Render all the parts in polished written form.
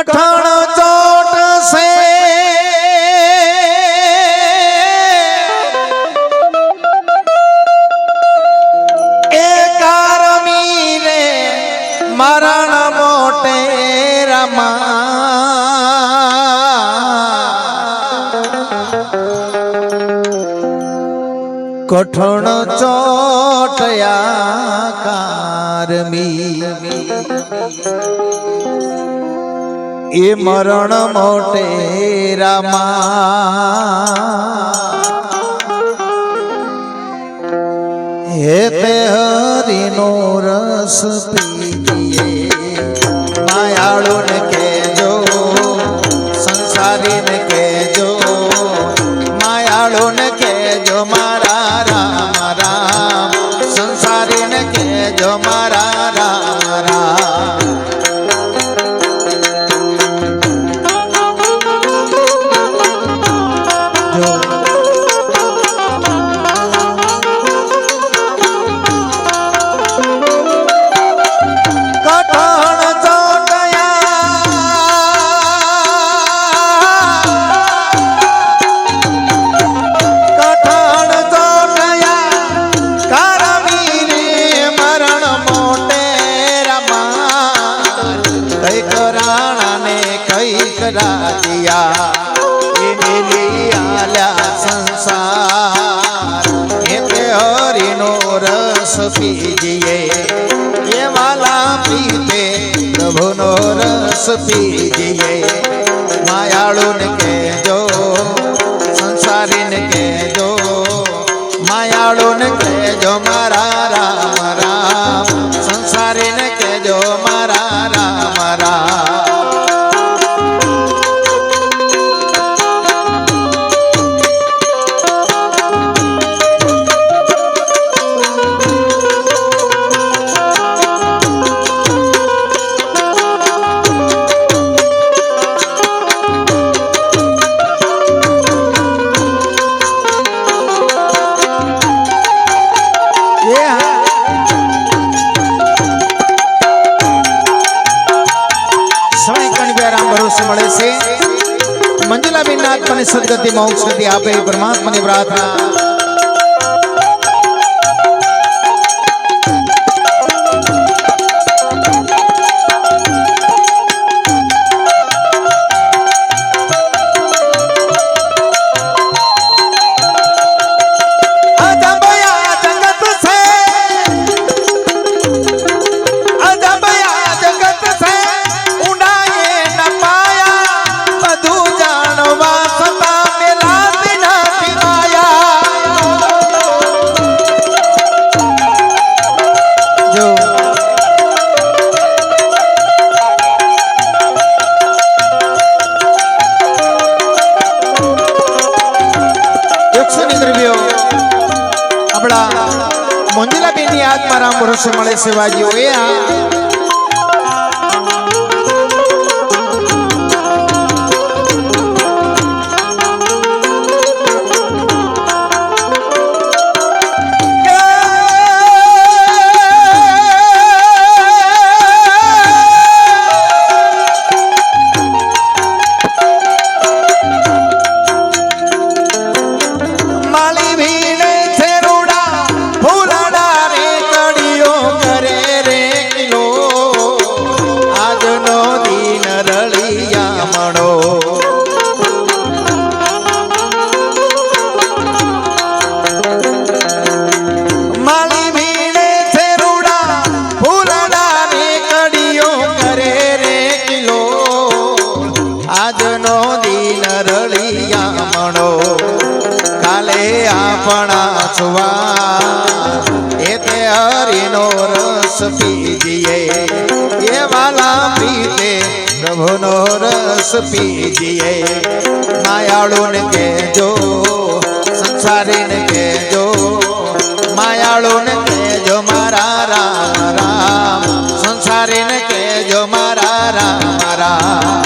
કઠણ ચોટ સે એકારમી રે મરણ મોટે રમા કઠણ ચોટયા કારમી એ મરણ મોટે રામા હે તે હરિનો રસ પીએ માયાળુ ને કેજો સંસારી ને કેજો માયાળુ ને કેજો મારા રામ રામ સંસારી ને કેજો મારા રામ રામ રાજીયા એ મેલી આલ્યા સંસાર એ તે હરિનો રસ પીજીએ એ વાલા પીતે પ્રભુનો રસ પીજીએ માયાળુ ને કહેજો સંસારી ને કહેજો માયાળુ ને કહેજો મારા રામ રામ સંસારી ને કહેજો મારા રામ રામ મળે છે મંજુલાબેન આત્માને સદગતિ મોક્ષ ગતિ આપે પરમાત્માની પ્રાર્થના મંજુલાબેન ની આત્મા રામ ભરોસે મળે સેવાજીઓ એ આજનો દિન રળિયા મણો કાલે આપણા છુવા એ તે હરિનો રસ પીજીએ એ વાલા પીતે પ્રભુનો રસ પીજીએ માયાળુ ને કહેજો સંસારી ને કહેજો માયાળુ ને કહેજો મારા રામ રામ સંસારી ને કહેજો મારા રામ રામ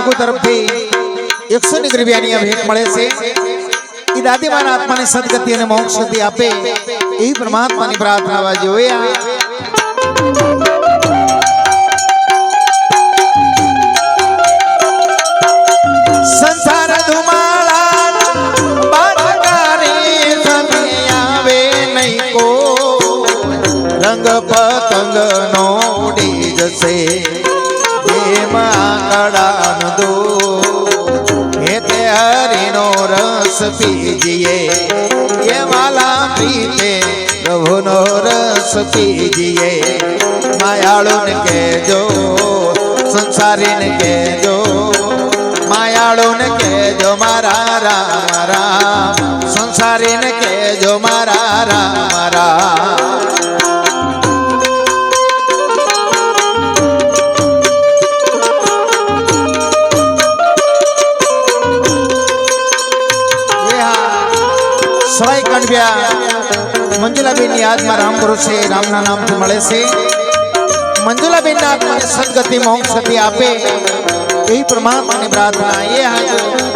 પ્રભુ તરફથી 100 રૂપિયાની આ ભેટ મળે છે એ દાદીમાના આત્માને સદગતિ અને મોક્ષ ગતિ આપે એ પરમાત્માની પ્રાર્થના વા જોયા સંસાર ધુમાળા બાજકારી સમે આવે નહીં કો રંગ પતંગ નો ઉડી જશે એમાં કડાન દો એટલે હરિનો રસ પીજીએ એ વાલા પ્રીતે પ્રભુનો રસ પીજીએ માયાળુને કહેજો સંસારીને કહેજો માયાળુને કહેજો મારા રામ રામ સંસારીને કહેજો મારા રામ રામ સવાઈ કાંડવ્યા મંજુલાબેનની યાદમાં રામ પુરુષે રામના નામથી મળે છે મંજુલાબેનના આત્માને સદગતિ મોક્ષ ગતિ આપે એવી પરમાત્માની પ્રાર્થના એ હાજર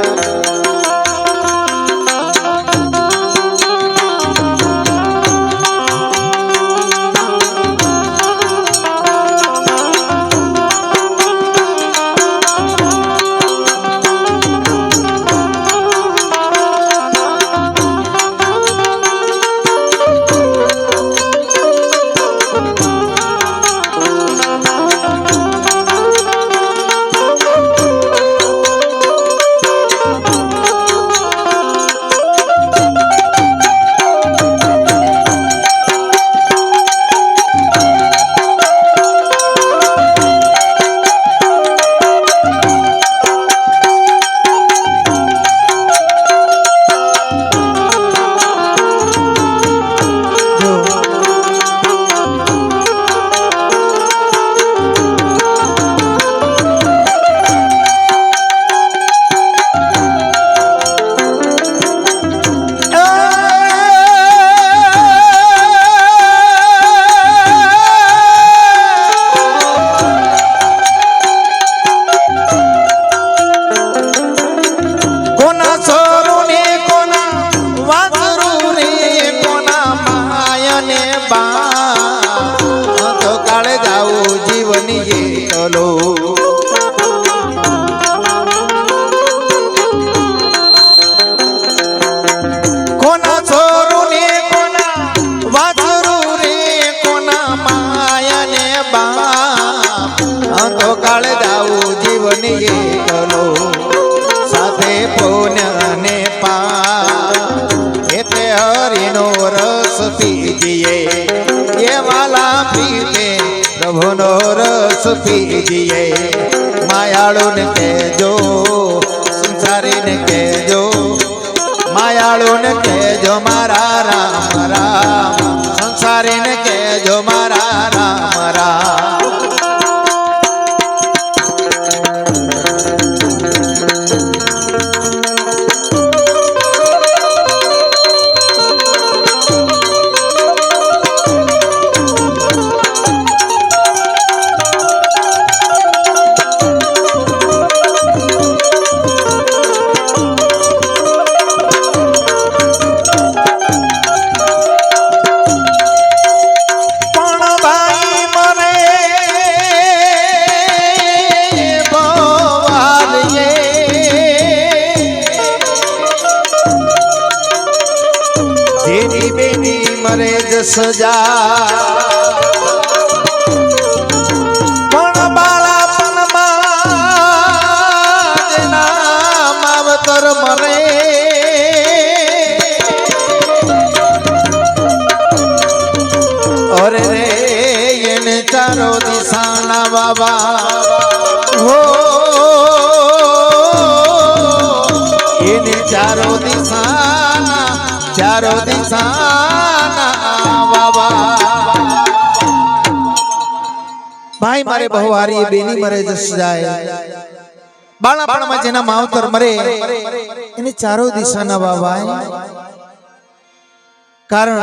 પ્રભુનો રસ પીજીએ માયાળુને કહેજો સંસારીને કહેજો માયાળુને કહેજો મારા રામ રામ સંસારીને કહેજો મારા રામ રામ સજા પણ બાળાપણમાં જેના માવતર મરે અરે રે એને ચારો દિશાના બાબા હો એને ચારો દિશાના ભાઈ મારે બહુવારી બેની મરે જસ જાય બાળપણમાં જેના માવતર મરે એને ચારો દિશાના બાબા કારણ